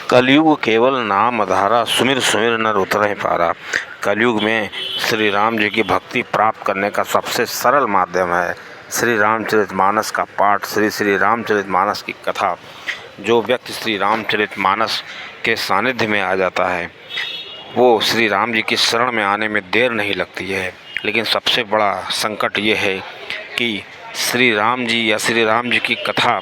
कलयुग केवल नाम आधारा, सुमिर सुमिर नर उतरहि पारा। कलयुग में श्री राम जी की भक्ति प्राप्त करने का सबसे सरल माध्यम है श्री रामचरितमानस का पाठ, श्री रामचरितमानस की कथा। जो व्यक्ति श्री रामचरितमानस के सानिध्य में आ जाता है वो श्री राम जी की शरण में आने में देर नहीं लगती है। लेकिन सबसे बड़ा संकट ये है कि श्री राम जी या श्री राम जी की कथा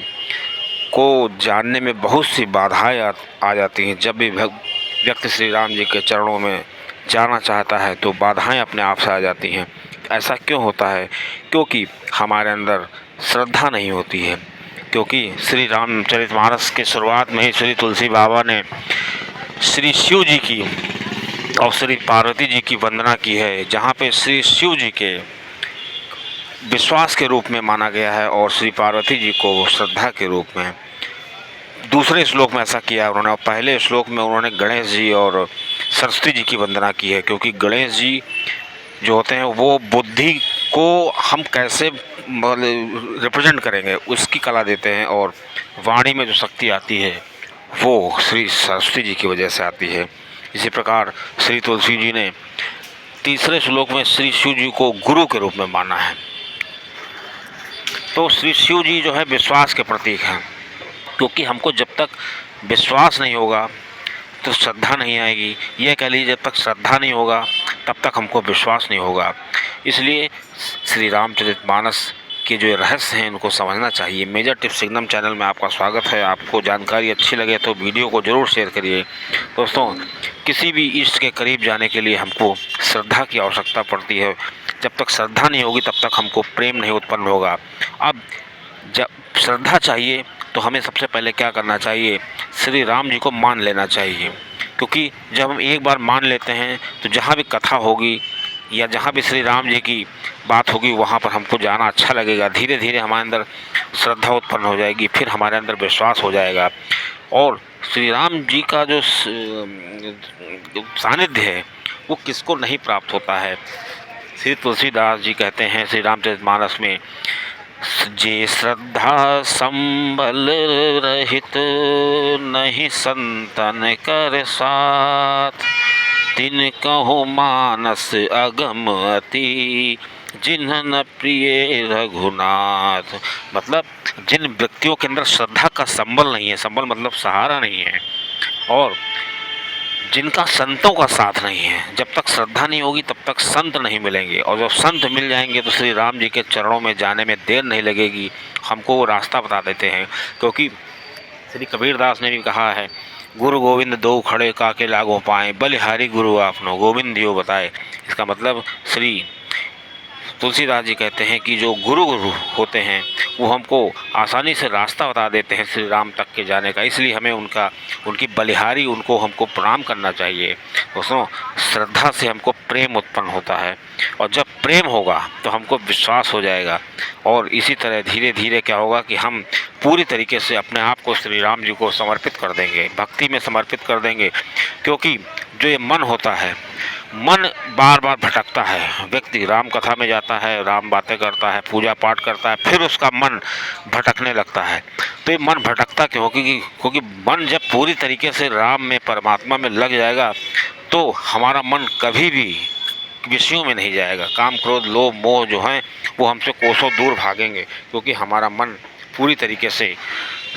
को जानने में बहुत सी बाधाएं आ जाती हैं। जब भी व्यक्ति श्री राम जी के चरणों में जाना चाहता है तो बाधाएं अपने आप से आ जाती हैं। ऐसा क्यों होता है? क्योंकि हमारे अंदर श्रद्धा नहीं होती है। क्योंकि श्री रामचरितमानस के शुरुआत में ही श्री तुलसी बाबा ने श्री शिव जी की और श्री पार्वती जी की वंदना की है, जहाँ पे श्री शिव जी के विश्वास के रूप में माना गया है और श्री पार्वती जी को श्रद्धा के रूप में। दूसरे श्लोक में ऐसा किया उन्होंने, और पहले श्लोक में उन्होंने गणेश जी और सरस्वती जी की वंदना की है। क्योंकि गणेश जी जो होते हैं वो बुद्धि को हम कैसे रिप्रेजेंट करेंगे उसकी कला देते हैं, और वाणी में जो शक्ति आती है वो श्री सरस्वती जी की वजह से आती है। इसी प्रकार श्री तुलसी जी ने तीसरे श्लोक में श्री शिव जी को गुरु के रूप में माना है। तो श्री शिव जी जो है विश्वास के प्रतीक हैं। क्योंकि हमको जब तक विश्वास नहीं होगा तो श्रद्धा नहीं आएगी। यह कह लीजिए जब तक श्रद्धा नहीं होगा तब तक हमको विश्वास नहीं होगा। इसलिए श्री रामचरितमानस के जो रहस्य हैं उनको समझना चाहिए। मेजर टिप्स सिग्नम चैनल में आपका स्वागत है। आपको जानकारी अच्छी लगे तो वीडियो को ज़रूर शेयर करिए। दोस्तों, किसी भी इष्ट के करीब जाने के लिए हमको श्रद्धा की आवश्यकता पड़ती है। जब तक श्रद्धा नहीं होगी तब तक हमको प्रेम नहीं उत्पन्न होगा। अब जब श्रद्धा चाहिए तो हमें सबसे पहले क्या करना चाहिए? श्री राम जी को मान लेना चाहिए। क्योंकि जब हम एक बार मान लेते हैं तो जहाँ भी कथा होगी या जहाँ भी श्री राम जी की बात होगी वहाँ पर हमको जाना अच्छा लगेगा। धीरे धीरे हमारे अंदर श्रद्धा उत्पन्न हो जाएगी, फिर हमारे अंदर विश्वास हो जाएगा। और श्री राम जी का जो सानिध्य है वो किसको नहीं प्राप्त होता है? श्री तुलसीदास जी कहते हैं श्री रामचरितमानस में, जे श्रद्धा संबल रहित नहीं संतन कर साथ, तिन कहु मानस अगम अति जिन्ह न प्रिय रघुनाथ। मतलब जिन व्यक्तियों के अंदर श्रद्धा का संबल नहीं है, संबल मतलब सहारा नहीं है, और जिनका संतों का साथ नहीं है, जब तक श्रद्धा नहीं होगी तब तक संत नहीं मिलेंगे। और जब संत मिल जाएंगे तो श्री राम जी के चरणों में जाने में देर नहीं लगेगी, हमको वो रास्ता बता देते हैं। क्योंकि श्री कबीरदास ने भी कहा है, गुरु गोविंद दो खड़े काके लागो पाए, बलिहारी गुरु आपनो गोविंद दियो बताए। इसका मतलब श्री तुलसीदास जी कहते हैं कि जो गुरु होते हैं वो हमको आसानी से रास्ता बता देते हैं श्री राम तक के जाने का। इसलिए हमें उनकी बलिहारी हमको प्रणाम करना चाहिए। दोस्तों, श्रद्धा से हमको प्रेम उत्पन्न होता है, और जब प्रेम होगा तो हमको विश्वास हो जाएगा। और इसी तरह धीरे धीरे क्या होगा कि हम पूरी तरीके से अपने आप को श्री राम जी को समर्पित कर देंगे, भक्ति में समर्पित कर देंगे। क्योंकि जो ये मन होता है, मन बार बार भटकता है। व्यक्ति राम कथा में जाता है, राम बातें करता है, पूजा पाठ करता है, फिर उसका मन भटकने लगता है। तो ये मन भटकता क्यों? क्योंकि मन जब पूरी तरीके से राम में, परमात्मा में लग जाएगा तो हमारा मन कभी भी विषयों में नहीं जाएगा। काम क्रोध लोभ मोह जो हैं वो हमसे कोसों दूर भागेंगे, क्योंकि हमारा मन पूरी तरीके से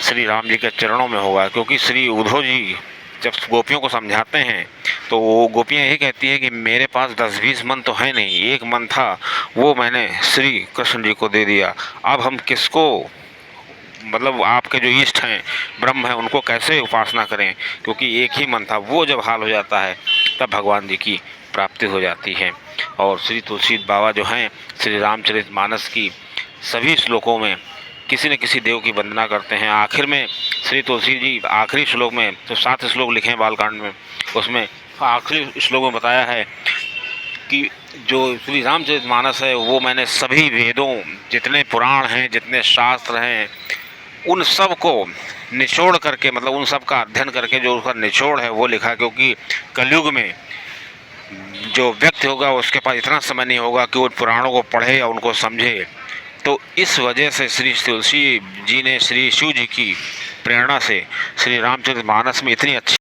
श्री राम जी के चरणों में होगा। क्योंकि श्री उद्धव जी जब गोपियों को समझाते हैं तो वो गोपियाँ यही कहती है कि मेरे पास 10-20 मन तो है नहीं, एक मन था वो मैंने श्री कृष्ण जी को दे दिया। अब हम किसको, मतलब आपके जो इष्ट हैं, ब्रह्म हैं, उनको कैसे उपासना करें? क्योंकि एक ही मन था। वो जब हाल हो जाता है तब भगवान जी की प्राप्ति हो जाती है। और श्री तुलसी बाबा जो हैं श्री रामचरितमानस की सभी श्लोकों में किसी न किसी देव की वंदना करते हैं। आखिर में श्री तुलसी जी आखिरी श्लोक में तो 7 श्लोक लिखे हैं बालकांड में, उसमें आखिरी श्लोक में बताया है कि जो श्री रामचरितमानस है वो मैंने सभी वेदों, जितने पुराण हैं, जितने शास्त्र हैं, उन सब को निचोड़ करके, मतलब उन सब का अध्ययन करके जो उसका निचोड़ है वो लिखा। क्योंकि कलयुग में जो व्यक्ति होगा उसके पास इतना समय नहीं होगा कि वो पुराणों को पढ़े या उनको समझे। तो इस वजह से श्री तुलसी जी ने श्री शिव जी की प्रेरणा से श्री रामचरितमानस में इतनी अच्छी